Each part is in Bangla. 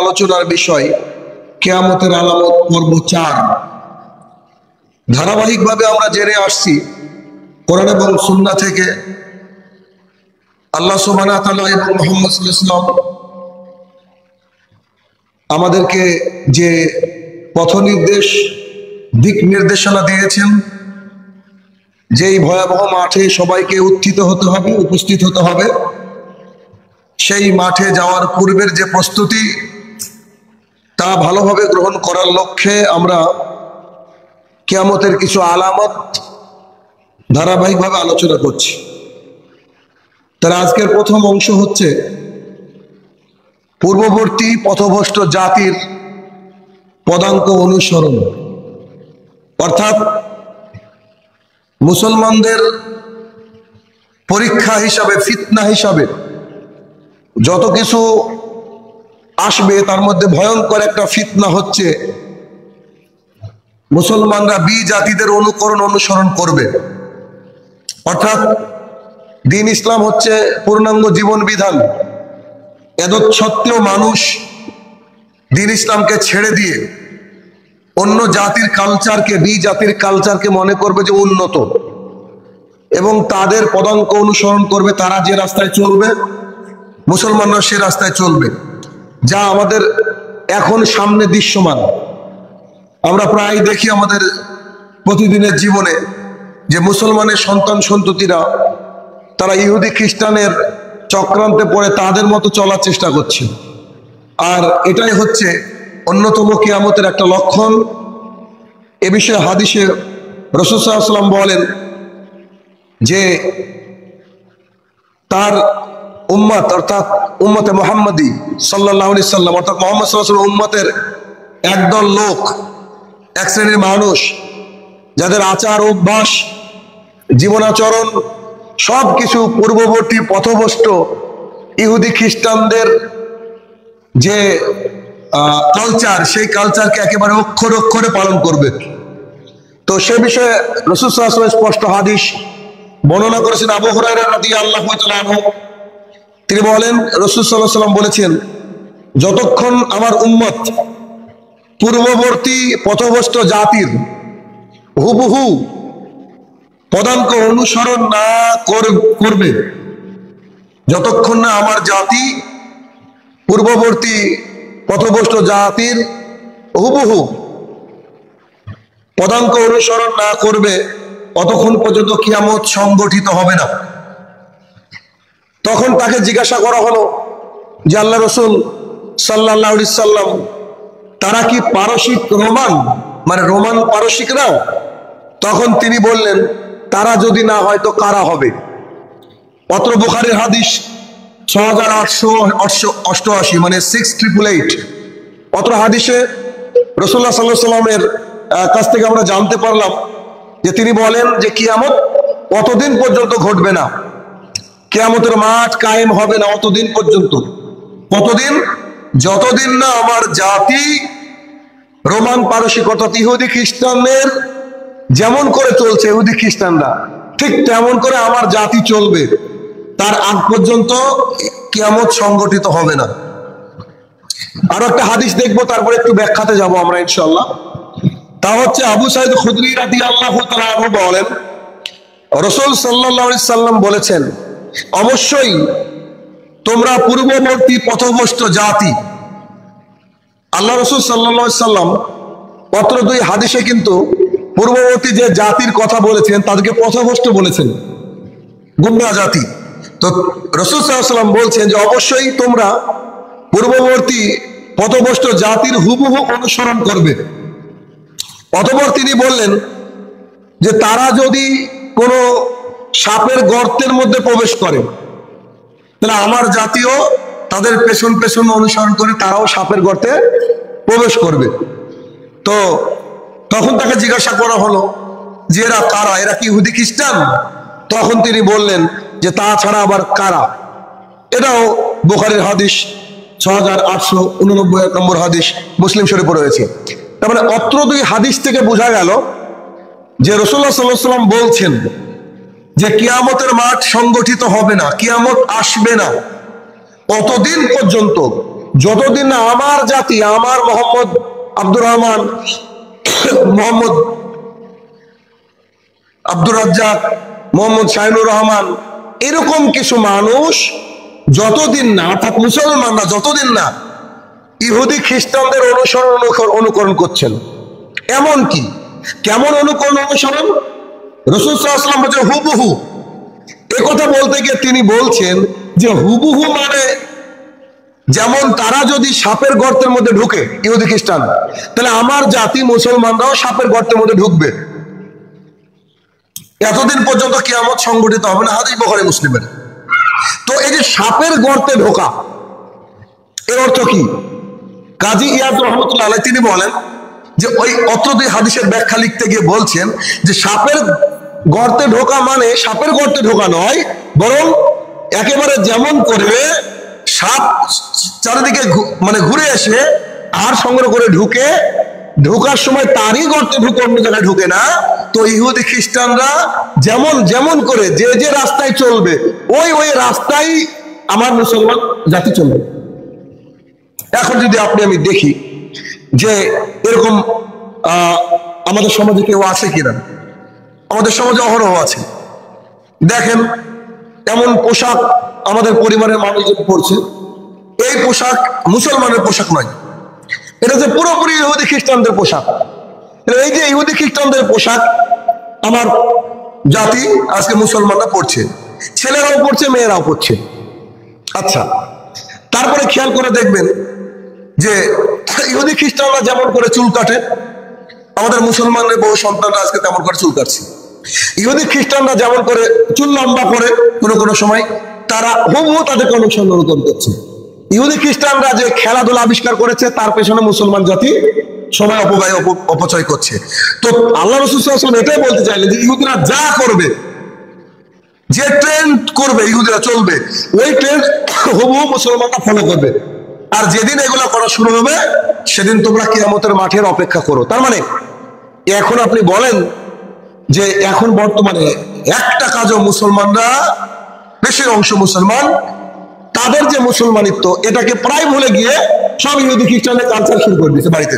আলোচনার বিষয় কিয়ামতের আলামত পর্ব ৪। ধারাবাহিকভাবে আমরা জেনে আসছি কোরআন এবং সুন্নাহ থেকে আল্লাহ সুবহানাহু ওয়া তাআলা এবং মুহাম্মদ সাল্লাল্লাহু আলাইহি ওয়াসাল্লাম আমাদেরকে যে পথ নির্দেশ দিক নির্দেশনা দিয়েছেন, যেই ভয়াবহ মাঠে সবাইকে উত্থিত হতে হবে, উপস্থিত হতে হবে, সেই মাঠে যাওয়ার পূর্বের যে প্রস্তুতি তা ভালোভাবে গ্রহণ করার লক্ষ্যে আমরা কিয়ামতের কিছু আলামত ধারাবাহিকভাবে আলোচনা করছি। তার আজকের প্রথম অংশ হচ্ছে পূর্ববর্তী পথভ্রষ্ট জাতির পদাঙ্ক অনুসরণ, অর্থাৎ মুসলমানদের পরীক্ষা হিসাবে, ফিতনা হিসাবে যত কিছু আসবে তার মধ্যে ভয়ঙ্কর একটা ফিতনা হচ্ছে মুসলমানরা জাতিদের অনুসরণ করবে। অর্থাৎ দ্বীন ইসলাম হচ্ছে পূর্ণাঙ্গ জীবন বিধান, এতদ সত্ত্বেও মানুষ দ্বীন ইসলামকে ছেড়ে দিয়ে অন্য জাতির কালচারকে, জাতির কালচারকে মনে করবে যে উন্নত এবং তাদের পদাঙ্ক অনুসরণ করবে। তারা যে রাস্তায় চলবে মুসলমানরা সে রাস্তায় চলবে, যা আমাদের এখন সামনে দৃশ্যমান। আমরা প্রায় দেখি আমাদের প্রতিদিনের জীবনে যে মুসলমানের সন্তান সন্ততিরা তারা ইহুদি খ্রিস্টানের চক্রান্তে পড়ে তাদের মতো চলার চেষ্টা করছে। আর এটাই হচ্ছে অন্যতম কিয়ামতের একটা লক্ষণ। এ বিষয়ে হাদিসে রাসূল সাল্লাল্লাহু আলাইহি ওয়াসাল্লাম বলেন যে তার উম্মত অর্থাৎ উম্মতে মুহাম্মাদি সাল্লাল্লাহু আলাইহি সাল্লাম অর্থাৎ মুহাম্মদ সাল্লাল্লাহু আলাইহি ওয়াসাল্লাম উম্মতের একদল লোক, এক শ্রেণীর মানুষ যাদের আচার অভ্যাস, জীবনাচরণ সব কিছু পূর্ববর্তী পথভ্রষ্ট ইহুদি খ্রিস্টানদের যে কালচার, সেই কালচারকে একেবারে অক্ষরে অক্ষরে পালন করবে। তো সে বিষয়ে রাসূল সাল্লাল্লাহু আলাইহি ওয়াসাল্লাম স্পষ্ট হাদিস বর্ণনা করেছেন। আবু হুরায়রা রাদিয়াল্লাহু তাআলা আনহু তিনি বলেন, রাসূল সাল্লাল্লাহু আলাইহি ওয়াসাল্লাম বলেছেন, যতক্ষণ আমার উম্মত পূর্ববর্তী পথভ্রষ্ট জাতির হুবহু পদাঙ্ক অনুসরণ না করবে, যতক্ষণ না আমার জাতি পূর্ববর্তী পথভ্রষ্ট জাতির হুবহু পদাঙ্ক অনুসরণ না করবে, ততক্ষণ পর্যন্ত কিয়ামত সংগঠিত হবে না। তখন তাকে জিজ্ঞাসা করা হলো যে আল্লাহ রাসূল সাল্লাল্লাহু আলাইহি সাল্লাম তারা কি পারসিক রোমান, মানে রোমান পারসিকরাও? তখন তিনি বললেন, তারা যদি না হয় তো কারা হবে? অত্র বুখারীর হাদিস ৬৮৮৮ মানে ৬৮৮৮। অত্র হাদিসে রাসূলুল্লাহ সাল্লাল্লাহু আলাইহি সাল্লামের কাছ থেকে আমরা জানতে পারলাম যে তিনি বলেন যে কিয়ামত অতদিন পর্যন্ত ঘটবে না, কিয়ামতের মাঠ কায়েম হবে না অতদিন পর্যন্ত। কতদিন? যতদিন না আমার জাতি রোমান পারসিক অর্থাৎ ইহুদি খ্রিস্টানদের যেমন করে চলছে ইহুদি খ্রিস্টানরা, ঠিক তেমন করে আমার জাতি চলবে, তার আগ পর্যন্ত কিয়ামত সংগঠিত হবে না। আরো একটা হাদিস দেখবো, তারপরে একটু ব্যাখ্যাতে যাব আমরা ইনশাআল্লাহ। তা হচ্ছে আবু সাঈদ খুদরি রাদিয়াল্লাহু তাআলা আনহু বলেন, রাসূল সাল্লাল্লাহু আলাইহি সাল্লাম বলেছেন, অবশ্যই তোমরা পূর্ববর্তী পথভ্রষ্ট জাতি। আল্লাহ রাসূল সাল্লাল্লাহু আলাইহি সাল্লাম অত্র দুই হাদিসে কিন্তু পূর্ববর্তী যে জাতির কথা বলেছেন তাদেরকে পথভ্রষ্ট বলেছেন, গুমরাহ জাতি। তো রাসূল সাল্লাল্লাহু আলাইহি সাল্লাম বলছেন যে অবশ্যই তোমরা পূর্ববর্তী পথভ্রষ্ট জাতির হুবহু অনুসরণ করবে। অতঃপর তিনি বললেন যে তারা যদি কোনো সাপের গর্তের মধ্যে প্রবেশ করে, তাহলে আমার জাতীয় তাদের পেছন পেছন অনুসরণ করে তারাও সাপের গর্তে প্রবেশ করবে। তো তখন তাকে জিজ্ঞাসা করা হলো যে এরা কারা, এরা কি ইহুদি খ্রিস্টান? তখন তিনি বললেন যে তাছাড়া আবার কারা? এটাও বুখারীর হাদিস ৬৮৮৯ নম্বর হাদিস, মুসলিম শরীফে রয়েছে। তার মানে অত্র দুই হাদিস থেকে বোঝা গেল যে রাসূলুল্লাহ সাল্লাল্লাহু আলাইহি ওয়াসাল্লাম বলছেন যে কিয়ামতের মাঠ সংগঠিত হবে না, কিয়ামত আসবে না, ততদিন পর্যন্ত যতদিন না আমার জাতি, আমার মোহাম্মদ আব্দুর রহমান, মোহাম্মদ আব্দুর রাজ্জাক, মোহাম্মদ শাহিনুর রহমান, এরকম কিছু মানুষ যতদিন না, অর্থাৎ মুসলমানরা যতদিন না ইহুদি খ্রিস্টানদের অনুকরণ করছেন। এমন কি কেমন অনুসরণ? রাসূল সাল্লাল্লাহু আলাইহি ওয়াসাল্লাম বলেন হুবহু। এই কথা বলতে গিয়ে তিনি বলছেন যে হুবহু মানে যেমন তারা যদি সাপের গর্তের মধ্যে ঢুকে ইহুদি খ্রিস্টান, তাহলে আমার জাতি মুসলমানরাও সাপের গর্তের মধ্যে ঢুকবে। এতদিন পর্যন্ত কিয়ামত সংঘটিত হবে না, হাদিস বুখারী মুসলিমের। তো এই যে সাপের গর্তে ঢোকা, এর অর্থ কি? কাজী ইয়াদ রহমতুল্লাহ আলাইহি তিনি বলেন যে ওই অত্র দুই হাদিসের ব্যাখ্যা লিখতে গিয়ে বলছেন যে সাপের গর্তে ঢোকা মানে সাপের গর্তে ঢোকা নয়, বরং একেবারে যেমন করবে সাপ চারিদিকে মানে ঘুরে এসে আর সংগ্রহ করে ঢুকে, ঢোকার সময় তারই গর্তে ঢুকে, অন্য জায়গায় ঢুকে না। তো ইহুদি খ্রিস্টানরা যেমন যেমন করে যে যে রাস্তায় চলবে, ওই ওই রাস্তায় আমার মুসলমান জাতি চলবে। এখন যদি আমি দেখি যে এরকম আমাদের সমাজে কেউ আছে কিনা, আমাদের সমাজে অহরহ আছে। দেখেন এমন পোশাক আমাদের পরিবারের মানুষজন পড়ছে, এই পোশাক মুসলমানের পোশাক নয়, এটা যে পুরোপুরি ইহুদি খ্রিস্টানদের পোশাক। এই যে ইহুদি খ্রিস্টানদের পোশাক আমার জাতি আজকে মুসলমানরা পড়ছে, ছেলেরাও পড়ছে, মেয়েরাও পড়ছে। আচ্ছা, তারপরে খেয়াল করে দেখবেন যে ইহুদি খ্রিস্টানরা যেমন করে চুল কাটে, আমাদের মুসলমানদের বহু সন্তানরা আজকে তেমন করে চুল কাটছে। ইহুদি খ্রিস্টানরা যেমন করে চুল লম্বা করে কোনো কোনো সময়, তারা হুবহু তাদেরকে অনুসরণ করছে। ইহুদি খ্রিস্টানরা যে খেলাধুলা আবিষ্কার করেছে, তার পেছনে মুসলমান জাতি সময় অপচয় করছে। তো আল্লাহ রাসূল সাল্লাল্লাহু আলাইহি ওয়াসাল্লাম এটাই বলতে চাইলেন যে ইহুদিরা যা করবে, যে ট্রেন্ড করবে ইহুদিরা চলবে, ওই ট্রেন্ড হুবহু মুসলমানরা ফলো করবে। আর যেদিন এগুলো করা শুরু হবে, সেদিন তোমরা কিয়ামতের মাঠের অপেক্ষা করো। তার মানে এখন আপনি বলেন যে এখন বর্তমানে একটা কাজও মুসলমানরা, বেশির অংশ মুসলমান, তাদের যে মুসলমানিত্ব এটাকে প্রায় ভুলে গিয়ে সব ইহুদি খ্রিস্টানের কালচার শুরু করে দিয়েছে। বাড়িতে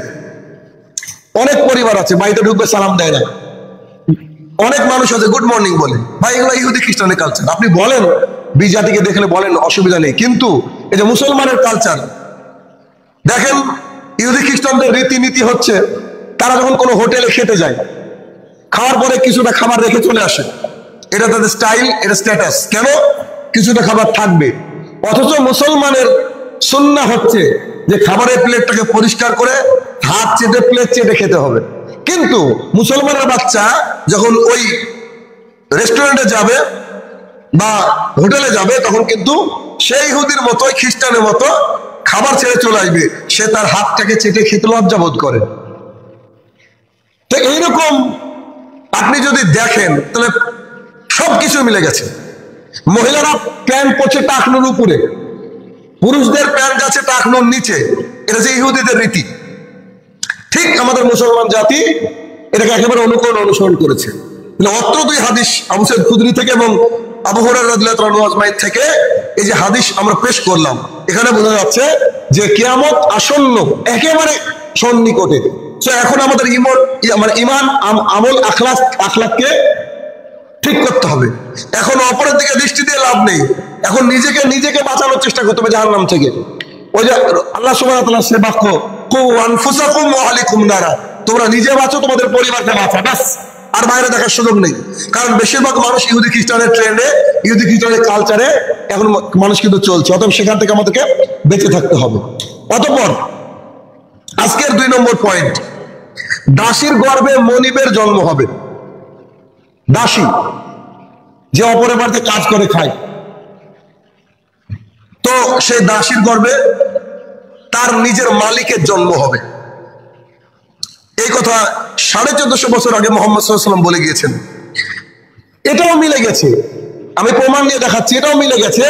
অনেক পরিবার আছে বাড়িতে ঢুকবে সালাম দেয় না, অনেক মানুষ আছে গুড মর্নিং বলে, ভাই এগুলো ইহুদি খ্রিস্টানের কালচার। আপনি বলেন বিজাতিকে দেখলে বলেন অসুবিধা নেই, কিন্তু এই যে মুসলমানের কালচার দেখেন, ইহুদি খ্রিস্টানদের রীতিনীতি হচ্ছে তারা যখন কোনো হোটেলে খেতে যায়, খাওয়ার পরে কিছুটা খাবার রেখে চলে আসে, এটা তাদের স্টাইল, এটা স্ট্যাটাস। কেন? কিছুটা খাবার থাকবে। অথচ মুসলমানের সুন্নাহ হচ্ছে যে খাবারের প্লেটটাকে পরিষ্কার করে হাত চেটে প্লেট চেটে খেতে হবে। কিন্তু মুসলমানের বাচ্চা যখন ওই রেস্টুরেন্টে যাবে বা হোটেলে যাবে, তখন কিন্তু সেই ইহুদির মতো, খ্রিস্টানের মতো খাবার ছেড়ে চলে আসবে, সে তার হাতটাকে চেটে খেতে লজ্জা বোধ করে। তো এইরকম আপনি যদি দেখেন তাহলে সবকিছু মিলে গেছে। মহিলারা প্যান্ট পরছে টাকনুর উপরে, পুরুষদের প্যান্ট আছে টাকনুর নিচে, এটা যে ইহুদিদের রীতি। ঠিক আমাদের মুসলমান জাতি এটাকে একেবারে অনুসরণ করেছে। অত্র দুই হাদিস আবু সাঈদ খুদরি থেকে এবং আবু হুরায়রা রাদিয়াল্লাহু আনহু আজমাইন থেকে এই যে হাদিস আমরা পেশ করলাম, এখানে বোঝা যাচ্ছে যে কিয়ামত আসন্ন, একেবারে সন্নিকটে। তো এখন আমাদের ঈমান আমল আখলাককে ঠিক করতে হবে। এখন অপরের দিকে দৃষ্টি দিয়ে লাভ নেই, এখন নিজেকে বাঁচানোর চেষ্টা করতে হবে জাহান্নাম থেকে। ওই যে আল্লাহ সুবহানাহু ওয়া তাআলা সে বাক্য, কু আনফুসাকুম ওয়া আহলিকুম নারা, তোমরা নিজে বাঁচো, তোমাদের পরিবারকে বাঁচা, ব্যাস, আর বাইরে দেখার সুযোগ নেই। কারণ বেশিরভাগ মানুষ ইহুদি খ্রিস্টানের ট্রেন্ডে, ইহুদি খ্রিস্টানের কালচারে এখন মানুষ কিন্তু চলছে। অতএব সেখান থেকে আমাদেরকে বেঁচে থাকতে হবে। অতঃপর আজকের 2 নম্বর পয়েন্ট, দাসীর গর্ভে মনিবের জন্ম হবে। দাসী যে অপরের বাড়িতে কাজ করে খায়, তো সেই দাসীর গর্ভে তার নিজের মালিকের জন্ম হবে। এই কথা 1450 বছর আগে মুহাম্মদ সাল্লাল্লাহু আলাইহি ওয়াসাল্লাম বলে গিয়েছেন। এটাও মিলে গেছে, আমি প্রমাণ দিয়ে দেখাচ্ছি, এটাও মিলে গেছে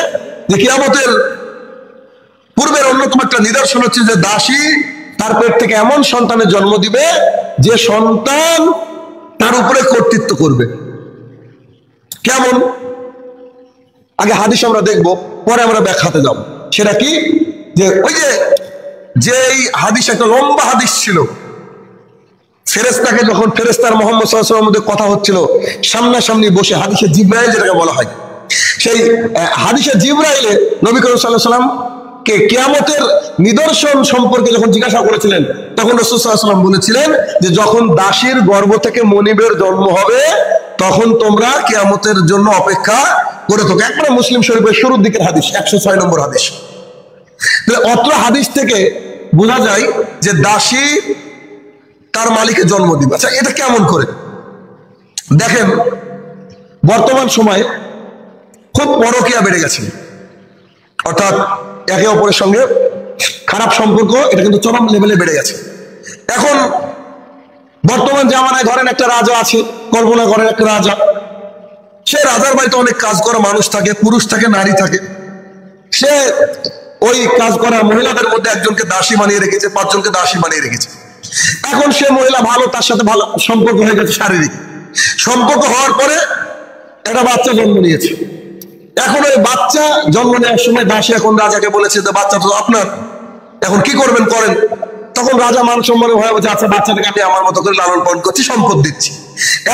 যে কিয়ামতের পূর্বের অন্যতম একটা নিদর্শন হচ্ছে যে দাসী তার পেট থেকে এমন সন্তানের জন্ম দিবে যে সন্তান তার উপরে কর্তৃত্ব করবে। কেমন? আগে হাদিস আমরা দেখব, পরে আমরা ব্যাখ্যাতে যাব। সেটা কি? যে ওই যে যে এই হাদিস একটা লম্বা হাদিস ছিল, ফেরেশতাকে যখন ফেরেশতার মুহাম্মদ সাল্লাল্লাহু আলাইহি ওয়াসাল্লামের মধ্যে কথা হচ্ছিল সামনাসামনি বসে, হাদিসে জিবরাইল যেটাকে বলা হয়, সেই হাদিসে জিবরাইলে নবী করিম সাল্লাল্লাহু আলাইহি ওয়াসাল্লাম কে কিয়ামতের নিদর্শন সম্পর্কে যখন জিজ্ঞাসা করেছিলেন, তখন রাসূল সাল্লাল্লাহু আলাইহি ওয়াসাল্লাম বলেছিলেন যে যখন দাসীর গর্ভ থেকে মনিবের জন্ম হবে তখন তোমরা কিয়ামতের জন্য অপেক্ষা করে থাকো। একবারে মুসলিম শরীফের শুরুর দিকের হাদিস, 106 নম্বর হাদিস। অত্র হাদিস থেকে বোঝা যায় যে দাসী তার মালিকের জন্ম দিবে। আচ্ছা, এটা কেমন করে? দেখেন, বর্তমান সময়ে খুব পরকীয়া বেড়ে গেছে, অর্থাৎ একে অপরের সঙ্গে খারাপ সম্পর্ক, এটা কিন্তু চরম লেভেলে বেড়ে গেছে। এখন বর্তমান জামানায় ধরেন একটা রাজা আছে, কল্পনা করেন একটা রাজা, সে রাজার বাড়িতে অনেক কাজ করা মানুষ থাকে, পুরুষ থাকে, নারী থাকে। সে ওই কাজ করা মহিলাদের মধ্যে একজনকে দাসী বানিয়ে রেখেছে, 5 জনকে দাসী বানিয়ে রেখেছে। এখন সে মহিলা ভালো, তার সাথে ভালো সম্পর্ক হয়ে গেছে, শারীরিক সম্পর্ক হওয়ার পরে একটা বাচ্চা জন্ম নিয়েছে। এখন ওই বাচ্চা জন্ম নেওয়ার সময় দাসী এখন রাজাকে বলেছে যে বাচ্চা তো আপনার, এখন কি করবেন করেন। তখন রাজা মান সম্মানে ভয় বলছে, আচ্ছা বাচ্চাটাকে আমি আমার মতো করে লালন পালন করছি, সম্পদ দিচ্ছি।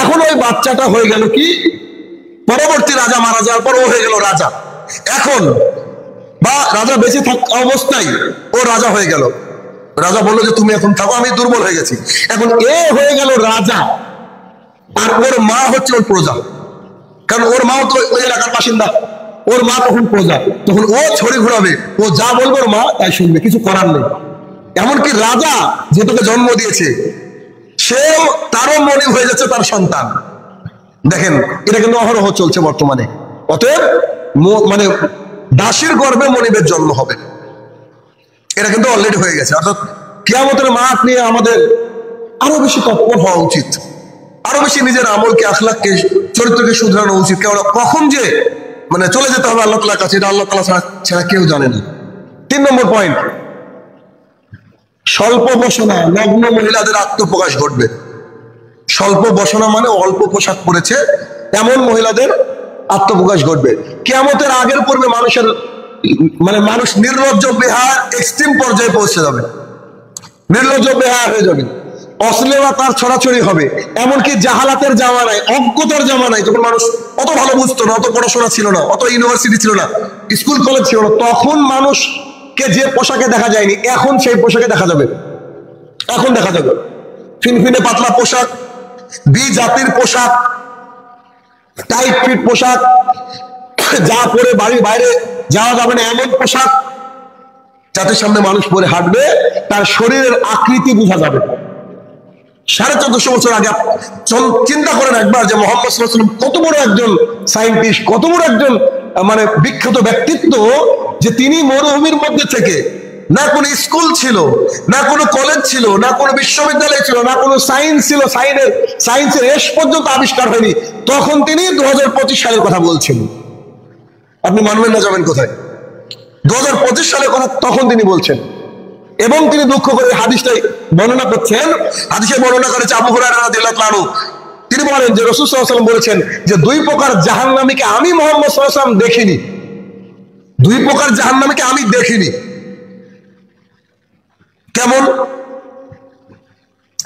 এখন ওই বাচ্চাটা হয়ে গেল কি, পরবর্তী রাজা মারা যাওয়ার পর ও হয়ে গেল রাজা। এখন বা রাজা বেঁচে থাকা অবস্থায় ও রাজা হয়ে গেল। রাজা বললো যে তুমি এখন থাকো, আমি দুর্বল হয়ে গেছি। এখন এ হয়ে গেল রাজা, আর ওর মা হচ্ছে ওর প্রজা, কারণ ওর মাও তো ওই এলাকার বাসিন্দা, ওর মা তখন প্রজা। তখন ও ছড়ি ঘোরাবে, ও যা বলবে ওর মা তাই শুনবে, কিছু করার নেই। এমনকি রাজা যে তোকে জন্ম দিয়েছে সেও তারও মনে হয়ে যাচ্ছে তার সন্তান। দেখেন, এটা কিন্তু অহরহ চলছে বর্তমানে। অতএব মানে দাসীর গর্ভে মনিবের জন্ম হবে, এটা কিন্তু অলরেডি হয়ে গেছে। অর্থাৎ কিয়ামতের মাঠ নিয়ে আমাদের আরো বেশি তৎপর হওয়া উচিত, আরো বেশি নিজের আমলকে, আখলাককে, চরিত্রকে শুধরানো উচিত। কেননা কখন যে মানে চলে যেতে হবে আল্লাহ তাআলার কাছে, এটা আল্লাহ তাআলা ছাড়া কেউ জানে না। 3 নম্বর পয়েন্ট, স্বল্প বসনা নগ্ন মহিলাদের আত্মপ্রকাশ ঘটবে। স্বল্প বসনা মানে অল্প পোশাক পরেছে এমন মহিলাদের আত্মপ্রকাশ ঘটবে। কিয়ামতের আগের পূর্বে মানুষের মানে মানুষ নির্লজ্জ বেহায়া এক্সট্রিম পর্যায়ে পৌঁছে যাবে, নির্লজ্জ বেহায়া হয়ে যাবে, অশ্লীলতার ছড়াছড়ি হবে। এমনকি জাহালাতের জামানায়, অজ্ঞতার জামানায়, যখন মানুষ অত ভালো বুঝতো না, অত পড়াশোনা ছিল না, অত ইউনিভার্সিটি ছিল না, স্কুল কলেজ ছিল না, তখন মানুষকে যে পোশাকে দেখা যায়নি এখন সেই পোশাকে দেখা যাবে। এখন দেখা যাবে ফিনফিনে পাতলা পোশাক, বি জাতির পোশাক, টাইট ফিট পোশাক, যা পরে বাড়ির বাইরে যাওয়া যাবে না এমন পোশাক, যাতে সামনে মানুষ পরে হাঁটবে তার শরীরের আকৃতি বোঝা যাবে। 1450 বছর আগে চিন্তা করেন একবার যে মুহাম্মদ সাল্লাল্লাহু আলাইহি ওয়াসাল্লাম কত বড় একজন সায়েন্টিস্ট, কত বড় একজন মানে বিখ্যাত ব্যক্তিত্ব, যে তিনি মরুভূমির মধ্যে থেকে, না কোনো স্কুল ছিল, না কোনো কলেজ ছিল, না কোনো বিশ্ববিদ্যালয় ছিল, না কোনো সায়েন্স ছিল, সায়েন্সের এস পর্যন্ত আবিষ্কার হয়নি, তখন তিনি 2025 সালের কথা বলছেন। আপনি মানবেন না, যাবেন কোথায়? 2025 সালের কথা তখন তিনি বলছেন। এবং তিনি দুঃখ করে হাদিসটাই বর্ণনা করছেন। হাদিসে বর্ণনা করেছে আবু হুরায়রা রাদিয়াল্লাহু তাআলা, তিনি বলেন যে রাসূল সাল্লাল্লাহু আলাইহি ওয়াসাল্লাম বলেছেন যে 2 প্রকার জাহান্নামীকে আমি মুহাম্মদ সাল্লাল্লাহু আলাইহি ওয়াসাল্লাম দেখিনি। 2 প্রকার জাহান্নামীকে আমি দেখিনি। কেমন?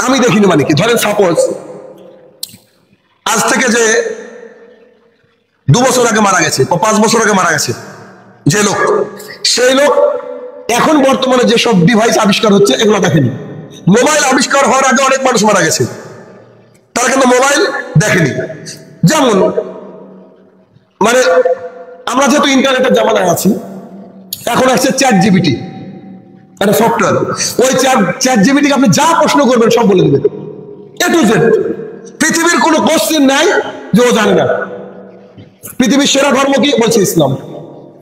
আমি দেখিনি মানে কি? ধরেন সাপোজ আজ থেকে যে 2 বছর আগে মারা গেছে, 5 বছর আগে মারা গেছে যে লোক, সেই লোক এখন বর্তমানে যেসব ডিভাইস আবিষ্কার হচ্ছে এগুলো দেখেনি। মোবাইল আবিষ্কার হওয়ার আগে অনেক মানুষ মারা গেছে, তারা কিন্তু মোবাইল দেখেনি। যেমন মানে আমরা যেহেতু ইন্টারনেটের জামানায় আছি, এখন আসছে চ্যাট জিপিটি, একটা সফটওয়্যার। ওই চ্যাট জিপিটিকে আপনি যা প্রশ্ন করবেন সব বলে দেবে, এ টু জেড। পৃথিবীর কোনো কোশ্চেন নাই যে ও জানে না। পৃথিবীর সেরা ধর্ম কি? বলছে ইসলাম।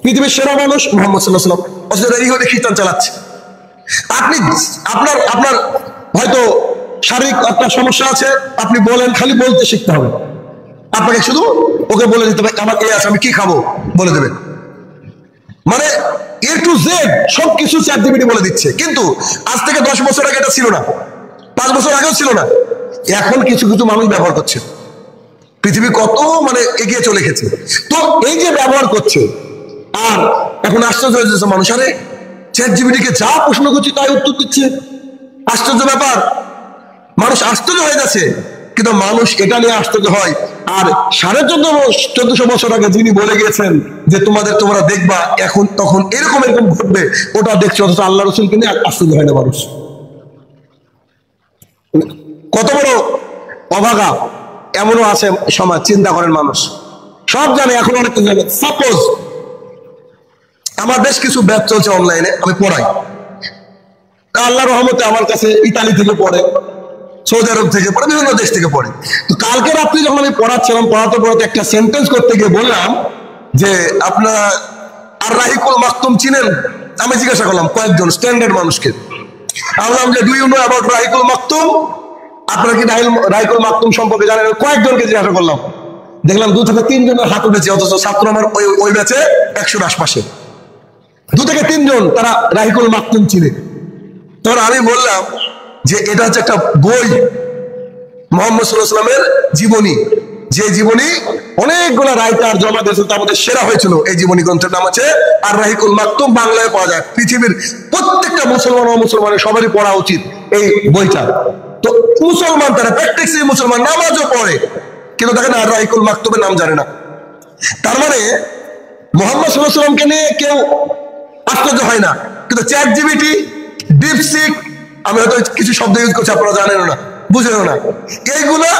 পৃথিবীর সেরা মানুষ মুহাম্মদ সাল্লাল্লাহু আলাইহি ওয়াসাল্লাম, অথচ এই হলে খ্রিস্টান চালাচ্ছে। আপনি আপনার হয়তো শারীরিক একটা সমস্যা আছে, আপনি বলেন, খালি বলতে শিখতে হবে। আপনাকে শুধু ওকে বলে দিতে হবে আমার এই আছে, আমি কি খাবো বলে দেবে। মানে এ টু জেড সবকিছু চ্যাট জিপিটি বলে দিচ্ছে। কিন্তু আজ থেকে 10 বছর আগে এটা ছিল না, 5 বছর আগেও ছিল না। এখন কিছু কিছু মানুষ ব্যবহার করছে। পৃথিবী কত মানে এগিয়ে চলে গেছে। তো এই যে ব্যবহার করছে, আর এখন আশ্চর্য হয়ে যাচ্ছে মানুষ, আরে ChatGPT কে যা প্রশ্ন করছি তাই উত্তর দিচ্ছে। আশ্চর্য ব্যাপার, মানুষ আশ্চর্য হয়ে যাচ্ছে। কিন্তু মানুষ এটা নিয়ে আশ্চর্য হয়, আর 1450 বছর আগে যিনি বলে গিয়েছেন যে তোমরা দেখবা এখন তখন এরকম ঘটবে, ওটা দেখছে, অথচ আল্লাহ রসুলকে নিয়ে আশ্চর্য হয় না মানুষ। কত বড় অভাগা এমনও আছে সমাজ, চিন্তা করেন। মানুষ সব জানে, এখন অনেক কিছু জানে। সাপোজ আমার বেশ কিছু ব্যাচ চলছে অনলাইনে, আমি পড়াই। আল্লাহ রহমতে আমার কাছে ইতালি থেকে পড়ে, সৌদি আরব থেকে পড়ে, বিভিন্ন দেশ থেকে পড়ে। তো কালকে রাত্রি যখন আমি পড়াচ্ছিলাম, পড়াতে একটা সেন্টেন্স করতে গিয়ে বললাম যে আপনার আর রাহিকুল মাকতুম চিনেন? আমি জিজ্ঞাসা করলাম কয়েকজন স্ট্যান্ডার্ড মানুষকে, বললাম যে do you know about Raheequl Makhtum? আপনারা কি রাহিকুল মাকতুম সম্পর্কে জানেন? কয়েকজনকে জিজ্ঞাসা করলাম, দেখলাম 2 থেকে 3 জনের হাত উঠেছে, অথচ ছাত্র আমার ওই ব্যাচে 100-র আশপাশে। 2 থেকে 3 জন তারা রাহিকুল মাকতুম চিনে। তখন আমি বললাম যে এটা হচ্ছে একটা বই, মুহাম্মদ সাল্লাল্লাহু আলাইহি ওয়াসাল্লামের জীবনী, যে জীবনী অনেকগুলো রাইটার জমা দিয়েছিল, তার মধ্যে সেরা হয়েছিল এই জীবনী গ্রন্থের নাম আছে আর রাহিকুল মাকতুম। বাংলায় পাওয়া যায়, পৃথিবীর প্রত্যেকটা মুসলমান ও মুসলমানের সবারই পড়া উচিত এই বইটা। তো মুসলমান তারা প্র্যাকটিক্যালি মুসলমান, নামাজও পড়ে, কিন্তু দেখেন আর রাহিকুল মাকতুমের নাম জানে না। তার মানে মুহাম্মদ সাল্লাল্লাহু আলাইহি ওয়াসাল্লামকে নিয়ে কেউ আশ্চর্য হয় না, কিন্তু ChatGPT, ডিপসিক, আমি হয়তো কিছু শব্দ ইউজ করছি আপনারা জানেন না, বুঝেন না, এইগুলা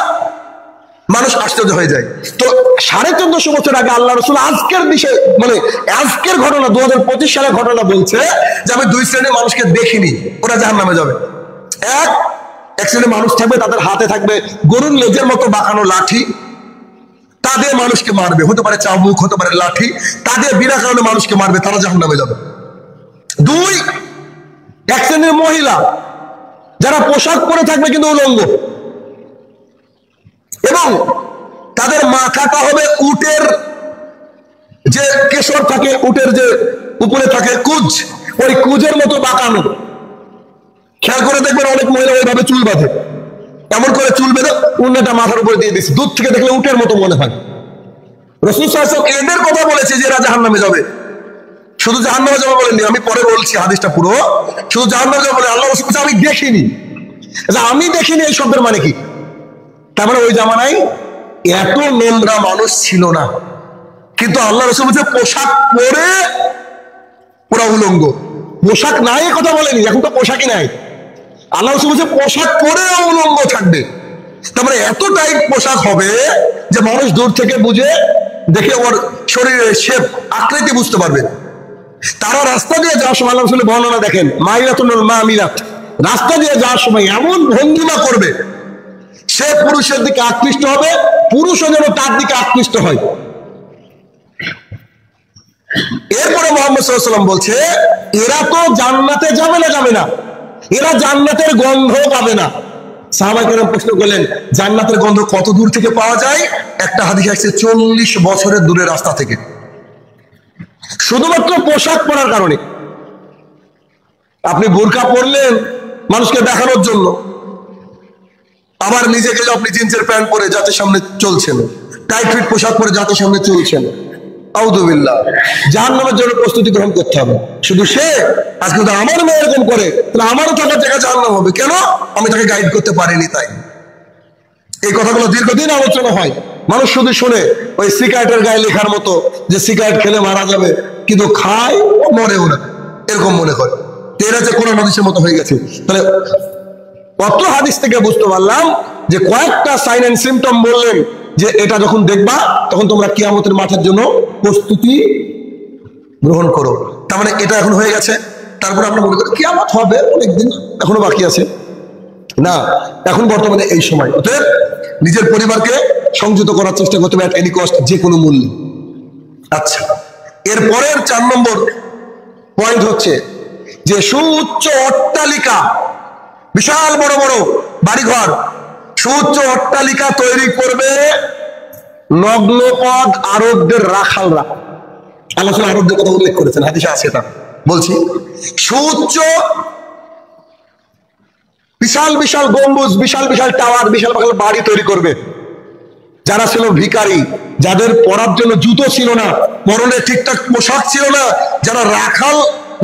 মানুষ আশ্চর্য হয়ে যায়। তো 1450 বছর আগে আল্লাহ রসুল আজকের বিষয়, মানে আজকের ঘটনা, 2025 সালের ঘটনা বলছে যে আমি 2 শ্রেণীর মানুষকে দেখিনি, ওরা জাহান্নামে যাবে। এক শ্রেণীর মানুষ থাকবে, তাদের হাতে থাকবে গরুর লেজের মতো বাঁকানো লাঠি, তা দিয়ে মানুষকে মারবে, হতে পারে চাবুক, হতে পারে লাঠি, তা দিয়ে বিনা কারণে মানুষকে মারবে, তারা জাহান্নামে যাবে। 2, এক শ্রেণীর মহিলা যারা পোশাক পরে থাকবে কিন্তু উলঙ্গ, এবং তাদের মাথাটা হবে উটের যে কেশর থাকে, উটের যে উপরে থাকে কুজ, ওই কুজের মতো বাঁকানো। খেয়াল করে দেখবেন অনেক মহিলা ওইভাবে চুল বাঁধে, এমন করে চুল বেঁধে উন্নটা মাথার উপরে দিয়ে দিচ্ছে, দূর থেকে দেখলে উটের মতো মনে হয়। রাসূল সাল্লাল্লাহু আলাইহি ওয়াসাল্লাম এদের কথা বলেছে যে এরা জাহান্নামে যাবে। শুধু জাহান্নামে যাবে বলেননি, আমি পরে বলছি হাদিসটা পুরো। শুধু জাহান্নামে যাবে বলে আল্লাহ রাসূল বলেছে আমি দেখিনি। আমি দেখিনি এই শব্দের মানে কি? তার মানে ওই জামানায় এত নোংরা মানুষ ছিল না, কিন্তু আল্লাহ রাসূল বলেছে পোশাক পরে পুরা উলঙ্গ। পোশাক নাই কথা বলেনি, এখন তো পোশাকই নাই। আল্লাহ রাসূল বলেছে পোশাক পরে উলঙ্গ থাকবে। তার মানে এত টাইট পোশাক হবে যে মানুষ দূর থেকে বুঝে দেখে ওর শরীরের শেপ, আকৃতি বুঝতে পারবে। তারা রাস্তা দিয়ে যাওয়ার সময় আল্লাহ রাসূলের বর্ণনা দেখেন, মাইরাতুল মামিরাত, রাস্তা দিয়ে যাওয়ার সময় এমন ভঙ্গিমা করবে, সে পুরুষের দিকে আকৃষ্ট হবে, পুরুষও যেন তার দিকে আকৃষ্ট হয়। এরপরে মুহাম্মদ সাল্লাল্লাহু আলাইহি ওয়াসাল্লাম বলছে এরা তো জান্নাতে যাবে না, এরা জান্নাতের গন্ধ পাবে না। সাহাবায়ে কেরাম প্রশ্ন করলেন জান্নাতের গন্ধ কত দূর থেকে পাওয়া যায়? একটা হাদিস আছে 40 বছরের দূরের রাস্তা থেকে, শুধুমাত্র পোশাক পরার কারণে। আপনি বোরকা পরলেন মানুষকে দেখানোর জন্য, আবার নিজেকে আপনি জিন্সের প্যান্ট পরে জাতির সামনে চলছেন, টাইট ফিট পোশাক পরে জাতির সামনে চলছেন, আউযুবিল্লাহ, জাহান্নামের জন্য প্রস্তুতি গ্রহণ করতে হবে। শুধু সে আজকে যদি আমার মেয়ে এরকম করে, তাহলে আমারও থাকার জায়গা জাহান্নাম হবে। কেন? আমি তাকে গাইড করতে পারিনি। তাই এই কথাগুলো দীর্ঘদিন আলোচনা হয়, মানুষ শুধু শুনে ওই সিগারেটের গায়ে লেখার মতো যে সিগারেট খেলে মারা যাবে, কিন্তু খায় ও মরেও না, এরকম মনে করে। এরা যে কোরআন হাদিসের মতো হয়ে গেছে। তাহলে কত হাদিস থেকে বুঝতে পারলাম যে কয়েকটা সাইন এন্ড সিম্পটম বললেন যে এটা যখন দেখবা তখন তোমরা কিয়ামতের মাঠের জন্য প্রস্তুতি গ্রহণ করো। তার মানে এটা এখন হয়ে গেছে, তারপরে আমরা মনে করি কিয়ামত হবে অনেকদিন, এখনো বাকি আছে না, এখন বর্তমানে এই সময়। অতএব নিজের পরিবারকে সংযত করার চেষ্টা করতে হবে, এনি কস্ট, যে কোনো মূল্যে। আচ্ছা, এরপরের 4 নম্বর পয়েন্ট হচ্ছে যে সুউচ্চ অট্টালিকা, বিশাল বড় বড় বাড়িঘর, সুউচ্চ অট্টালিকা তৈরি করবে নগ্নপদ আরবদের রাখালরা। আল্লাহ আরবদের কথা উল্লেখ করেছেন, হাদিসে আছে। তা বলছি সুউচ্চ বিশাল বিশাল গম্বুজ, বিশাল বিশাল টাওয়ার, বিশাল বিশাল বাড়ি তৈরি করবে। যারা ছিল ভিখারি, যাদের পরার জন্য জুতো ছিল না, পরনে ঠিকঠাক পোশাক ছিল না, যারা রাখাল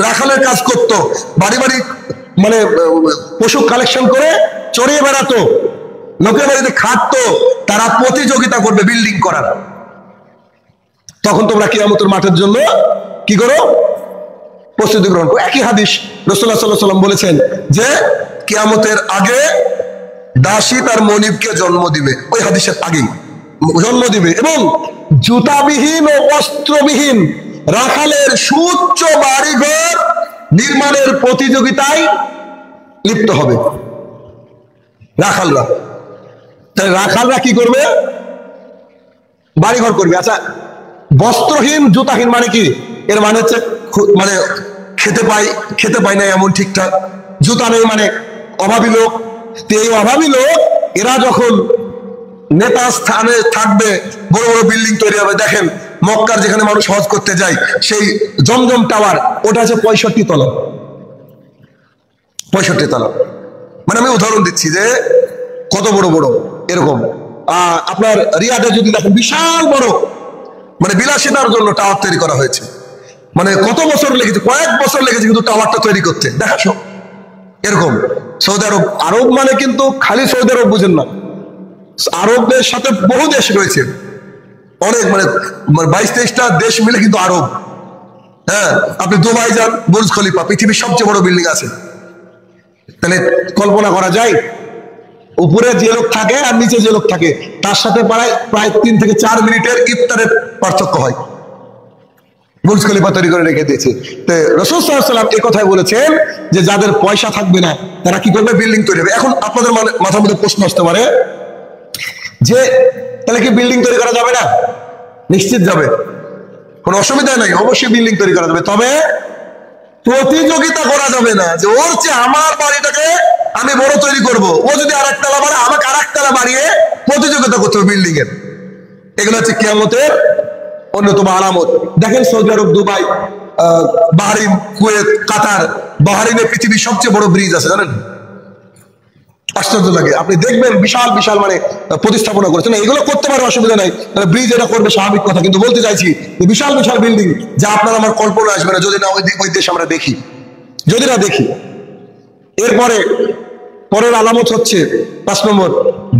রাখালের কাজ করত, বাড়ি বাড়ি মানে পশু কালেকশন করে চড়িয়ে বেড়াতো, লোকের বাড়িতে খাটতো, তারা প্রতিযোগিতা করবে বিল্ডিং করার। তখন তোমরা কিয়ামতের মাঠের জন্য কি করো? প্রস্তুতি গ্রহণ করো। একই হাদিস রাসূলুল্লাহ সাল্লাল্লাহু আলাইহি ওয়াসাল্লাম বলেছেন যে কিয়ামতের আগে দাসী তার মনিবকে জন্ম দিবে, ওই হাদিসের আগেই জন্ম দিবে, এবং জুতাবিহীন ও অস্ত্রবিহীন রাখালের সুউচ্চ বাড়িঘর নির্মাণের প্রতিযোগিতায় লিপ্ত হবে রাখালরা। তাহলে রাখালরা কি করবে? বাড়িঘর করবে। আচ্ছা, বস্ত্রহীন জুতাহীন মানে কি? এর মানে হচ্ছে মানে খেতে পাই না এমন ঠিকঠাক, জুতা নেই মানে অভাবী লোক। এই অভাবী লোক এরা যখন নেতা স্থানে থাকবে, বড় বড় বিল্ডিং তৈরি হবে। দেখেন মক্কার যেখানে মানুষ হজ করতে যায়, সেই জমজম টাওয়ার, ওটা আছে 65 তলা। 65 তলা মানে আমি উদাহরণ দিচ্ছি যে কত বড় বড় এরকম। আপনার রিয়াদে যদি দেখেন বিশাল বড়, মানে বিলাসিতার জন্য টাওয়ার তৈরি করা হয়েছে। মানে কত বছর লেগেছে, কয়েক বছর লেগেছে কিন্তু টাওয়ারটা তৈরি করতে। দেখাশো এরকম। সৌদি আরব, আরব মানে কিন্তু খালি সৌদি আরব বুঝেন না, আরবের সাথে বহু দেশ রয়েছে, অনেক মানে 22-23টা দেশ মিলে কিন্তু আরব। হ্যাঁ, আপনি দুবাই যান, বুর্জ খলিফা পৃথিবীর সবচেয়ে বড় বিল্ডিং আছে। তাহলে কল্পনা করা যায় উপরে যে লোক থাকে আর নিচে যে লোক থাকে তার সাথে প্রায় 3 থেকে 4 মিনিটের ইফতারের পার্থক্য হয়। বুর্জ খলিফা তৈরি করে রেখে দিয়েছে। তো রাসূল সাল্লাল্লাহু আলাইহি ওয়াসাল্লাম এই কথাই বলেছেন যে যাদের পয়সা থাকবে না তারা কি করবে? বিল্ডিং তৈরি হবে। এখন আপনাদের মাথার মধ্যে প্রশ্ন আসতে পারে যে তাহলে কি বিল্ডিং তৈরি করা যাবে না? নিশ্চিত যাবে, কোনো অসুবিধা নাই, অবশ্যই বিল্ডিং তৈরি করা যাবে। তবে প্রতিযোগিতা করা যাবে না যে ওর চেয়ে আমার বাড়িটাকে আমি বড় তৈরি করব, ও যদি আরেকতলা বাড়ে আমাকে আরেকতলা বাড়িয়ে প্রতিযোগিতা করতে হবে বিল্ডিং এর। এগুলো হচ্ছে কিয়ামতের অন্যতম আলামত। দেখেন সৌদি আরব, দুবাই, বাহরিন, কুয়েত, কাতার। বাহরিনে পৃথিবীর সবচেয়ে বড় ব্রিজ আছে, জানেন? আশ্চর্য লাগে, আপনি দেখবেন বিশাল বিশাল মানে প্রতিস্থাপনা করেছে। না, এগুলো করতে পারে, অসুবিধা নাই, ব্রিজ এটা করবে স্বাভাবিক কথা। কিন্তু বলতে চাইছি যে বিশাল বিশাল বিল্ডিং যা আপনার আমার কল্পনা আসবে না যদি না ওই দেশ আমরা দেখি, যদি না দেখি। এরপরে পরের আলামত হচ্ছে 5 নম্বর,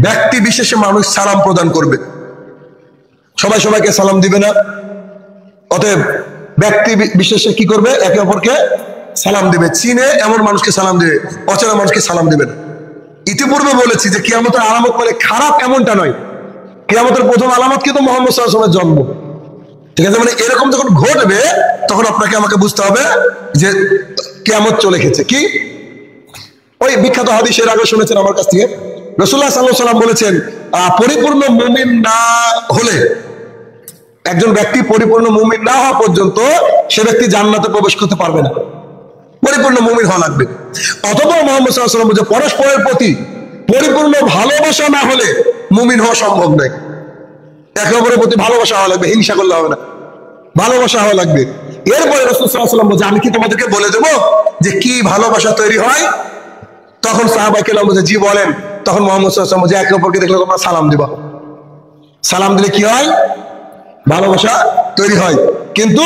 ব্যক্তি বিশেষে মানুষ সালাম প্রদান করবে। সবাই সবাইকে সালাম দিবে না, অতএব ব্যক্তি বিশেষে কি করবে? একে অপরকে সালাম দিবে। চিনে এমন মানুষকে সালাম দিবে, অচেনা মানুষকে সালাম দিবে না। ইতিপূর্বে বলেছি যে কিয়ামতের আলামত মানে খারাপ এমনটা নয়। কিয়ামতের প্রথম আলামত কিন্তু মুহাম্মদ সাল্লাল্লাহু আলাইহি ওয়াসাল্লামের জন্ম, ঠিক আছে? মানে এরকম যখন ঘটবে তখন আপনাকে আমাকে বুঝতে হবে যে কিয়ামত চলে গেছে। কি ওই বিখ্যাত হাদিস এর আগে শুনেছেন আমার কাছ থেকে, রাসূলুল্লাহ সাল্লাল্লাহু আলাইহি ওয়াসাল্লাম বলেছেন পরিপূর্ণ মুমিন না হলে, একজন ব্যক্তি পরিপূর্ণ মুমিন না হওয়া পর্যন্ত সে ব্যক্তি জান্নাতে প্রবেশ করতে পারবে না। পরিপূর্ণ মুমিন হওয়া লাগবে। অথবা মুহাম্মদ সাল্লাল্লাহু আলাইহি ওয়াসাল্লাম বলেছেন পরস্পরের প্রতি পরিপূর্ণ ভালোবাসা না হলে মুমিন হওয়া সম্ভব নয়। একে অপরের প্রতি ভালোবাসা হওয়া লাগবে, হিংসা করলে হবে না, ভালোবাসা হওয়া লাগবে। এরপরে রাসূল সাল্লাল্লাহু আলাইহি ওয়াসাল্লাম বলেছেন আমি কি তোমাদেরকে বলে দেবো যে কি ভালোবাসা তৈরি হয়? তখন সাহাবায়ে কেরাম বলেছে জি বলেন। তখন মুহাম্মদ সাল্লাল্লাহু আলাইহি ওয়াসাল্লাম বলেছে একে অপরকে দেখলে তোমরা সালাম দিবা। সালাম দিলে কি হয়? ভালোবাসা তৈরি হয়। কিন্তু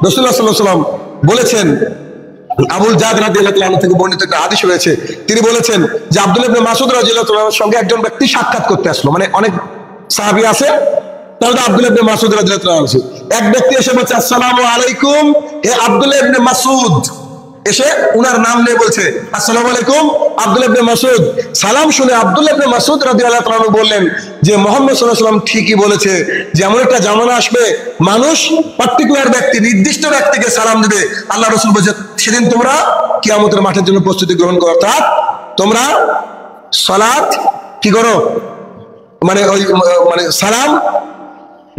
রাসূলুল্লাহ সাল্লাল্লাহু আলাইহি ওয়াসাল্লাম বলেছেন, আবুল জাদ রাদিয়াল্লাহু তাআলা থেকে বর্ণিত একটা হাদিস রয়েছে, তিনি বলেছেন যে আব্দুল্লাহ ইবনে মাসউদ রাদিয়াল্লাহু তাআলার সঙ্গে একজন ব্যক্তি সাক্ষাৎ করতে আসলো। মানে অনেক সাহাবী আছে, তাহলে আব্দুল্লাহ ইবনে মাসউদ রাদিয়াল্লাহু তাআলা আছে। এক ব্যক্তি এসে বলছে আসসালামু আলাইকুম, হে আব্দুল্লাহ ইবনে মাসউদ। এসে উনার নাম নিয়ে বলছে আসসালামু আলাইকুম আব্দুল্লাহ ইবনে মাসউদ। সালাম শুনে আব্দুল্লাহ ইবনে মাসউদ রাদিয়াল্লাহু তাআলা বললেন যে মুহাম্মদ সাল্লাল্লাহু আলাইহি ওয়াসাল্লাম ঠিকই বলেছে যে এমন একটা জামানা আসবে মানুষ পার্টিকুলার ব্যক্তি, নির্দিষ্ট ব্যক্তিকে সালাম দিবে। আল্লাহ রাসূল বলেছে সেদিন তোমরা কিয়ামতের মাঠের জন্য প্রস্তুতি গ্রহণ করো, অর্থাৎ তোমরা সালাত কি করো, মানে ওই মানে সালাম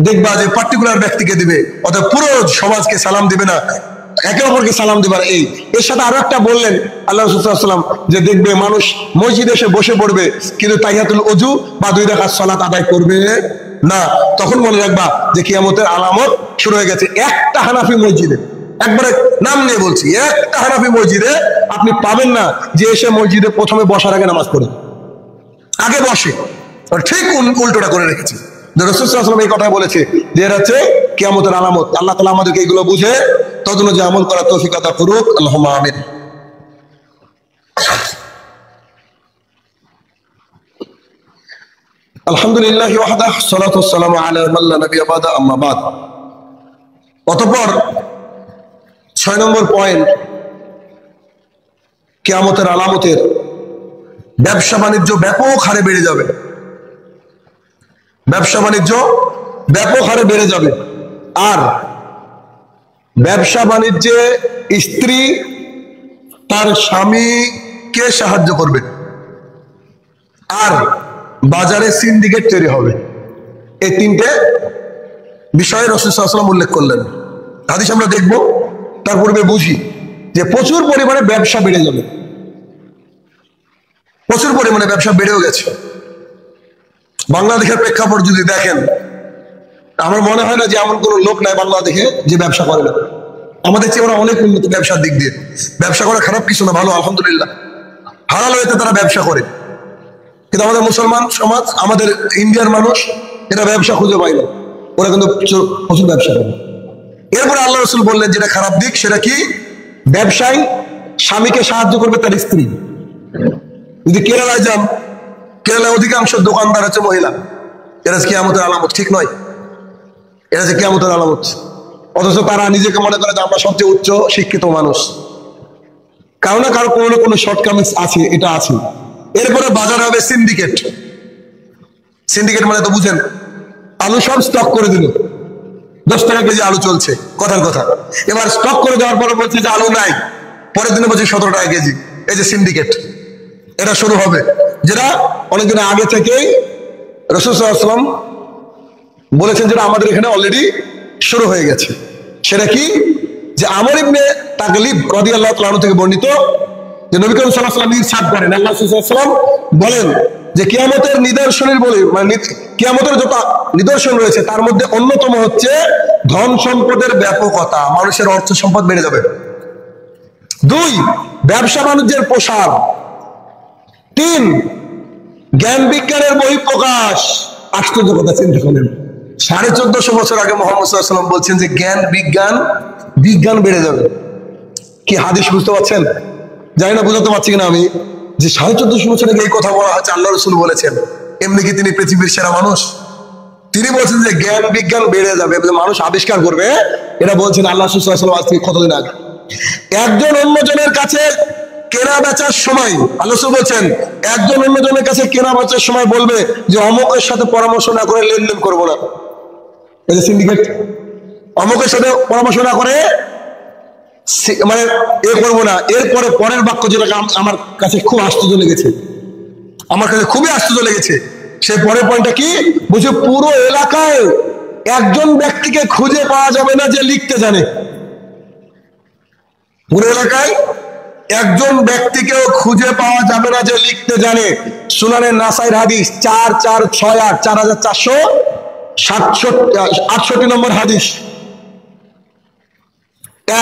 দেখবা যে পার্টিকুলার ব্যক্তিকে দিবে, অর্থাৎ পুরো সমাজকে সালাম দিবে না, একে অপরকে সালাম দিবার। এর সাথে আরো একটা বললেন আল্লাহ রাসূল সাল্লাল্লাহু আলাইহি ওয়াসাল্লাম যে দেখবে মানুষ মসজিদে এসে বসে পড়বে কিন্তু তাহিয়াতুল ওযু বা 2 রাকাত সালাত আদায় করবে না। তখন মনে রাখবা যে কিয়ামতের আলামত শুরু হয়ে গেছে। একটা হানাফি মসজিদে, একবারে নাম নিয়ে বলছি, একটা হানাফি মসজিদে আপনি পাবেন না যে এসে মসজিদে প্রথমে বসার আগে নামাজ পড়ে, আগে বসে। ঠিক উল্টোটা করে রেখেছে। রাসূল সাল্লাল্লাহু আলাইহি ওয়াসাল্লাম এই কথা বলেছে যে এটা হচ্ছে কিয়ামতের আলামত। আল্লাহ তাআলা আমাদেরকে এগুলো বুঝে তদনুযায়ী আমল করার তৌফিক আতা করুক, আল্লাহুম্মা আমিন। আলহামদুলিল্লাহ ওয়াহদাহ, সালাতু ওয়াসসালামু আলা মান লা নাবিয়্যা বাদা, আম্মা বাদ। অতঃপর 6 নম্বর পয়েন্ট, কিয়ামতের আলামতের ব্যবসা বাণিজ্য ব্যাপক হারে বেড়ে যাবে। ব্যবসা বাণিজ্য ব্যাপক হারে বেড়ে যাবে। আর ব্যবসা বাণিজ্যে স্ত্রী তার স্বামীকে সাহায্য করবে, আর বাজারে সিন্ডিকেট তৈরি হবে। এই 3টে বিষয়ে রাসূল সাল্লাল্লাহু আলাইহি ওয়াসাল্লাম উল্লেখ করলেন। হাদিস আমরা দেখব, তার পূর্বে বুঝি যে প্রচুর পরিমাণে ব্যবসা বেড়ে যাবে। প্রচুর পরিমাণে ব্যবসা বেড়েও গেছে। বাংলাদেশের প্রেক্ষাপট যদি দেখেন, আমার মনে হয় না যে এমন কোনো লোক নাই বাংলাদেশে যে ব্যবসা করে না। আমাদের চেয়ে ওরা অনেক উন্নত ব্যবসার দিক দিয়ে। ব্যবসা করা খারাপ কিছু না, ভালো, আলহামদুলিল্লাহ। হালাল হইতে তারা ব্যবসা করে। কিন্তু আমাদের মুসলমান সমাজ, আমাদের ইন্ডিয়ার মানুষ, এরা ব্যবসা খুঁজে পায় না। ওরা কিন্তু প্রচুর ব্যবসা করে। এরপরে আল্লাহ রাসূল বললেন যেটা খারাপ দিক, সেটা কি? ব্যবসায়ী স্বামীকে সাহায্য করবে তার স্ত্রী। যদি কেরালায় যান, কেরালায় অধিকাংশ দোকানদার হচ্ছে মহিলা। এরা কিয়ামতের আলামত, ঠিক নয়? এরা যে কিয়ামতের আলামত। অথচ তারা নিজেকে মনে করে যে আমরা সবচেয়ে উচ্চ শিক্ষিত মানুষ। কারো না কারো কোনো না কোনো শর্টকামিংস আছে, এটা আছে। এরপরে বাজারে হবে সিন্ডিকেট। সিন্ডিকেট মানে তো বুঝেন, আলু সব স্টক করে দিল, 10 টাকা কেজি আলু চলছে, কথার কথা। এবার স্টক করে দেওয়ার পরে বলছে যে আলু নাই, পরের দিনে বলছে 17 টাকা কেজি। এই যে সিন্ডিকেট, এটা শুরু হবে, যেটা অনেকদিন আগে থেকেই রাসূল সাল্লাল্লাহু আলাইহি ওয়াসাল্লাম বলেছেন, যেটা আমাদের এখানে অলরেডি শুরু হয়ে গেছে। সেটা কি? যে আমর ইবনে তাগলিব রাদিয়াল্লাহু তাআলা থেকে বর্ণিত যে নবী করিম সাল্লাল্লাহু আলাইহি ওয়াসাল্লাম ইরশাদ করেন, আল্লাহ সাল্লাল্লাহু আলাইহি ওয়াসাল্লাম বলেন যে কিয়ামতের নিদর্শনের বলে, মানে কিয়ামতের যত নিদর্শন রয়েছে তার মধ্যে অন্যতম হচ্ছে ধন সম্পদের ব্যাপকতা। মানুষের অর্থ সম্পদ বেড়ে যাবে। 2, ব্যবসা বাণিজ্যের প্রসার। 3, জ্ঞান বিজ্ঞানের বহিঃপ্রকাশ। আশ্চর্য কথা, চিন্তা করেন। 1450 বছর আগে মুহাম্মদ সাল্লাল্লাহু আলাইহি ওয়াসাল্লাম বলছেন যে জ্ঞান বিজ্ঞান বেড়ে যাবে। কি হাদিস বুঝতে পারছেন? জানি না বুঝাতে পারছি কিনা আমি, যে 1450 বছর আগে এই কথা বলা হচ্ছে, আল্লাহ রাসূল বলেছেন। এমনি কি তিনি পৃথিবীর সেরা মানুষ? তিনি বলছেন যে জ্ঞান বিজ্ঞান বেড়ে যাবে, মানুষ আবিষ্কার করবে। এটা বলছেন আল্লাহ রাসূল সাল্লাল্লাহু আলাইহি ওয়াসাল্লাম আজ থেকে কতদিন আগে। একজন অন্যজনের কাছে কেনা বেচার সময়, আল্লাহ রাসূল বলছেন, একজন অন্যজনের কাছে কেনা বেচার সময় বলবে যে অমুকের সাথে পরামর্শ না করে লেনদেন করবো না। এই যে সিন্ডিকেট, অমুকের সাথে পরামর্শ না করে মানে এ করবো না। এরপরে পরের বাক্য যেটা আমার কাছে খুব আশ্চর্য লেগেছে, আমার কাছে খুবই আশ্চর্য লেগেছে। সেই পরের পয়েন্টটা কি? বুঝে পুরো এলাকায় একজন ব্যক্তিকে খুঁজে পাওয়া যাবে না যে লিখতে জানে। পুরো এলাকায় একজন ব্যক্তিকেও খুঁজে পাওয়া যাবে না যে লিখতে জানে। সুনানে নাসাইর হাদিস 4468, 4468 নম্বর হাদিস।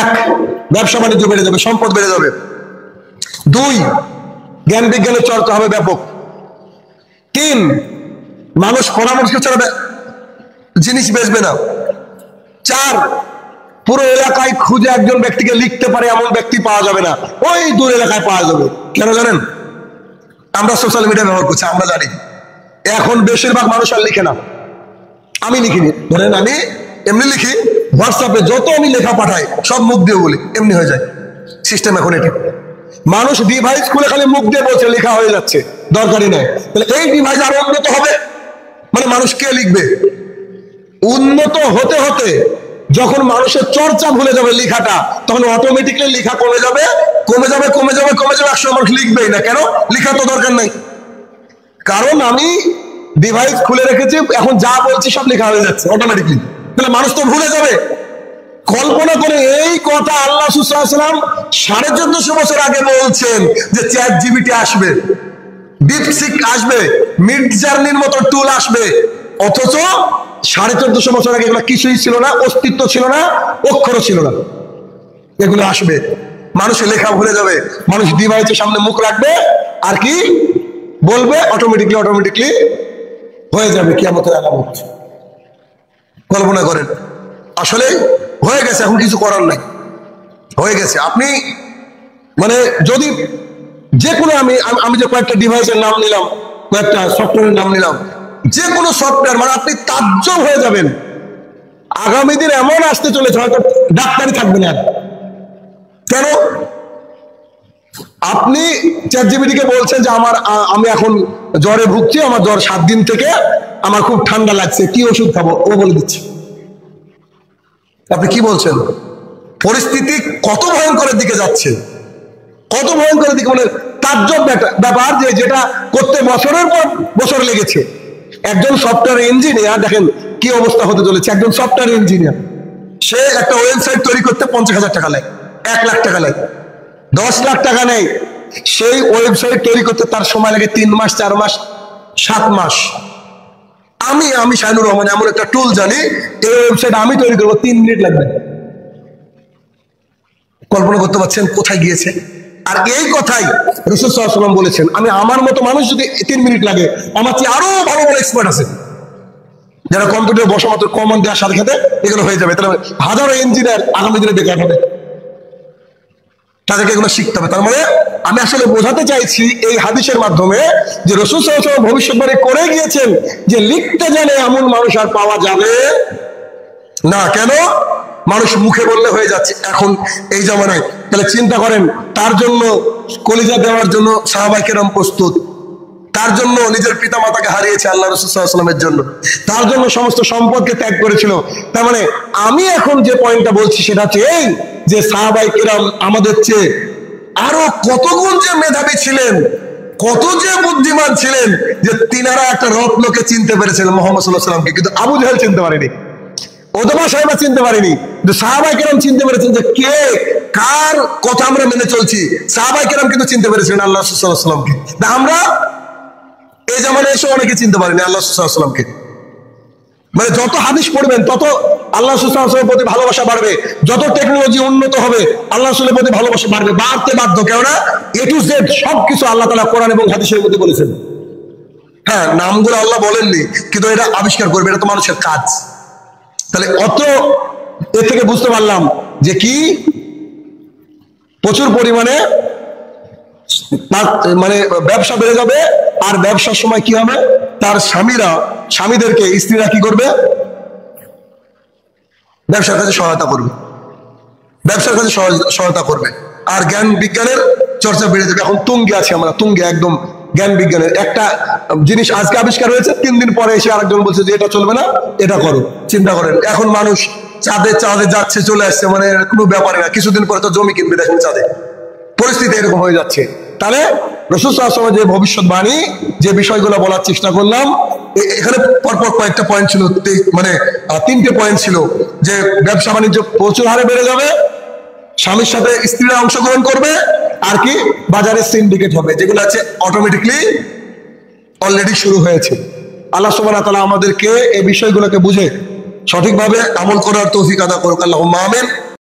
1, ব্যবসা বাণিজ্য বেড়ে যাবে, সম্পদ বেড়ে যাবে। 2, জ্ঞান বিজ্ঞানের চর্চা হবে ব্যাপক। 3, মানুষ পরামর্শ ছাড়া জিনিস বেচবে না। 4, পুরো এলাকায় খুঁজে একজন ব্যক্তিকে লিখতে পারে এমন ব্যক্তি পাওয়া যাবে না, ওই দূর এলাকায় পাওয়া যাবে। কেন জানেন? আমরা সোশ্যাল মিডিয়া ব্যবহার করছি, আমরা জানি এখন বেশিরভাগ মানুষ আর লিখে না। আমি লিখিনি, ধরেন আমি এমনি লিখি, হোয়াটসঅ্যাপে যত আমি লেখা পাঠাই সব মুখ দিয়ে বলি, এমনি হয়ে যায় সিস্টেম এখন এটা। মানুষ ডিভাইস খুলে খালি মুখ দিয়ে বলছে, লেখা হয়ে যাচ্ছে, দরকারই নাই। তাহলে এই ডিভাইস আরো উন্নত হবে, মানে মানুষ কে লিখবে? উন্নত হতে হতে যখন মানুষের চর্চা ভুলে যাবে লেখাটা, তখন অটোমেটিক্যালি লেখা কমে যাবে, কমে যাবে, কমে যাবে, কমে যাবে। একসময় মানুষ লিখবেই না। কেন? লেখা তো দরকার নাই, কারণ আমি ডিভাইস খুলে রেখেছি, এখন যা বলছি সব লেখা হয়ে যাচ্ছে অটোমেটিকলি। তাহলে মানুষ তো ভুলে যাবে। কল্পনা করে এই কথা আল্লাহ সাল্লাল্লাহু আলাইহি ওয়াসাল্লাম 1450 বছর আগে বলছেন যে চ্যাট জিপিটি আসবে, ডিপসিক আসবে, মিড জার্নির মতো টুল আসবে। অথচ 1450 বছর আগে এগুলো কিছুই ছিল না, অস্তিত্ব ছিল না, অক্ষরও ছিল না। এগুলো আসবে, মানুষের লেখা ভুলে যাবে, মানুষ ডিভাইসের সামনে মুখ রাখবে আর কি বলবে, অটোমেটিকলি হয়ে যাবে কিয়ামতের আলামত। কল্পনা করেন, আসলে হয়ে গেছে, এখন কিছু করার নাই। হয়ে গেছে। আপনি মানে যদি যে কোনো আমি যে কয়েকটা ডিভাইসের নাম নিলাম, কয়েকটা সফটওয়্যারের নাম নিলাম, যে কোনো সফটওয়্যার মানে আপনি তাজ্জব হয়ে যাবেন। আগামী দিন এমন আসতে চলেছে হয়তো ডাক্তারই থাকবে না। কেন? আপনি চ্যাটজিপিটি কে বলছেন যে আমি এখন জ্বরে ভুগছি, আমার জ্বর 7 দিন থেকে, আমার খুব ঠান্ডা লাগছে, কি ওষুধ খাবো? ও বলে দিচ্ছে। আপনি কি বলছেন? পরিস্থিতি কত ভয়ঙ্করের দিকে যাচ্ছে, কত ভয়ঙ্করের দিকে, মানে তাজ্জব ব্যাপার যে যেটা করতে বছরের পর বছর লেগেছে। একজন সফটওয়্যার ইঞ্জিনিয়ার দেখেন কি অবস্থা হতে চলেছে। একজন সফটওয়্যার ইঞ্জিনিয়ার, সে একটা ওয়েবসাইট তৈরি করতে 50,000 টাকা লাগে, 1 লাখ টাকা লাগে, 10 লাখ টাকা নেই। সেই ওয়েবসাইট তৈরি করতে তার সময় লাগে 3 মাস, 4 মাস, 7 মাস। আমি শাহিনুর রহমান এমন একটা টুল জানি, এই ওয়েবসাইট আমি তৈরি করবো 3 মিনিট লাগবে। কল্পনা করতে পারছেন কোথায় গিয়েছে? আর এই কথাই রাসূল সাল্লাল্লাহু আলাইহি ওয়াসাল্লাম বলেছেন, আমার মতো মানুষ যদি 3 মিনিট লাগে, আমার চেয়ে আরো ভালো ভালো এক্সপার্ট আছে যারা কম্পিউটার বসা মাত্র কমান্ড দেওয়ার সাথে সাথে এগুলো হয়ে যাবে। তাহলে হাজারো ইঞ্জিনিয়ার আগামী দিনে বেকার হবে, তাদেরকে এগুলো শিখতে হবে। তার মানে আমি আসলে বোঝাতে চাইছি এই হাদিসের মাধ্যমে যে রাসূল সাল্লাল্লাহু আলাইহি ওয়াসাল্লাম ভবিষ্যৎবাণী করে গিয়েছেন যে লিখতে জানে এমন মানুষ আর পাওয়া যাবে না। কেন? মানুষ মুখে বললে হয়ে যাচ্ছে এখন এই জামানায়। তাহলে চিন্তা করেন, তার জন্য কলিজা দেওয়ার জন্য সাহাবায়ে কেরাম প্রস্তুত, তার জন্য নিজের পিতা মাতাকে হারিয়েছে আল্লাহ রাসূল সাল্লাল্লাহু আলাইহি ওয়াসাল্লামের জন্য, তার জন্য সমস্ত সম্পদকে ত্যাগ করেছিল। তার মানে আমি এখন যে পয়েন্টটা বলছি সেটা হচ্ছে এই যে সাহাবায়ে কেরাম আমাদের চেয়ে আরো কত গুণ যে মেধাবী ছিলেন, কত যে বুদ্ধিমান ছিলেন, যে তিনারা একটা রত্নকে চিনতে পেরেছিলেন, মুহাম্মদ সাল্লাল্লাহু আলাইহি ওয়াসাল্লামকে, কিন্তু আবু জাহেল চিনতে পারেনি, ওদমা সাহেবা চিনতে পারেনি। কিন্তু সাহাবায়ে কেরাম চিনতে পেরেছেন যে কে কার কথা আমরা মেনে চলছি। সাহাবায়ে কেরাম কিন্তু চিনতে পেরেছিলেন আল্লাহ রাসূল সাল্লাল্লাহু আলাইহি ওয়াসাল্লামকে। আমরা এই জামানায় এসে অনেকে চিনতে পারিনি আল্লাহ রাসূল সাল্লাল্লাহু আলাইহি ওয়াসাল্লামকে। মানে যত হাদিস পড়বেন তত আল্লাহ রাসূল সাল্লাল্লাহু আলাইহি ওয়াসাল্লামের প্রতি ভালোবাসা বাড়বে, যত টেকনোলজি উন্নত হবে আল্লাহ রাসূলের প্রতি ভালোবাসা বাড়বে, বাড়তে বাধ্য। কেননা এ টু জেড সবকিছু আল্লাহ তাআলা কোরআন এবং হাদিসের মধ্যে বলেছেন। হ্যাঁ, নামগুলো আল্লাহ বলেননি, কিন্তু এটা আবিষ্কার করবে, এটা তো মানুষের কাজ। তাহলে এর থেকে বুঝতে পারলাম যে কি প্রচুর পরিমাণে মানে ব্যবসা বেড়ে যাবে। আর ব্যবসার সময় কি হবে, তার স্বামীদেরকে স্ত্রীরা কি করবে, ব্যবসার কাজে সহায়তা করবে, ব্যবসার কাজে সহায়তা করবে। আর জ্ঞান বিজ্ঞানের চর্চা বেড়ে যাবে। এখন তুঙ্গে আছি আমরা, তুঙ্গে একদম জ্ঞান বিজ্ঞানের। একটা জিনিস আজকে আবিষ্কার হয়েছে, 3 দিন পরে এসে আরেকজন বলছে যে এটা চলবে না, এটা করো। চিন্তা করেন, এখন মানুষ চাঁদে যাচ্ছে, চলে আসছে, মানে কোনো ব্যাপারে না। কিছুদিন পরে তো জমি কিনবে দেখেন চাঁদে। পরিস্থিতি এরকম হয়ে যাচ্ছে। তাহলে রাসূল সাল্লাল্লাহু আলাইহি ওয়াসাল্লাম যে ভবিষ্যৎবাণী, যে বিষয়গুলো বলার চেষ্টা করলাম, এখানে পরপর কয়েকটা পয়েন্ট ছিল, মানে 3টে পয়েন্ট ছিল যে ব্যবসা বাণিজ্য প্রচুর হারে বেড়ে যাবে, স্বামীর সাথে স্ত্রীরা অংশগ্রহণ করবে, আর কি বাজারে সিন্ডিকেট হবে, যেগুলো আছে অটোমেটিকলি অলরেডি শুরু হয়েছে। আল্লাহ সুবহানাহু ওয়া তাআলা আমাদেরকে এই বিষয়গুলোকে বুঝে সঠিকভাবে আমল করার তৌফিক আদা করুক। আল্লাহুম্মা আমিন।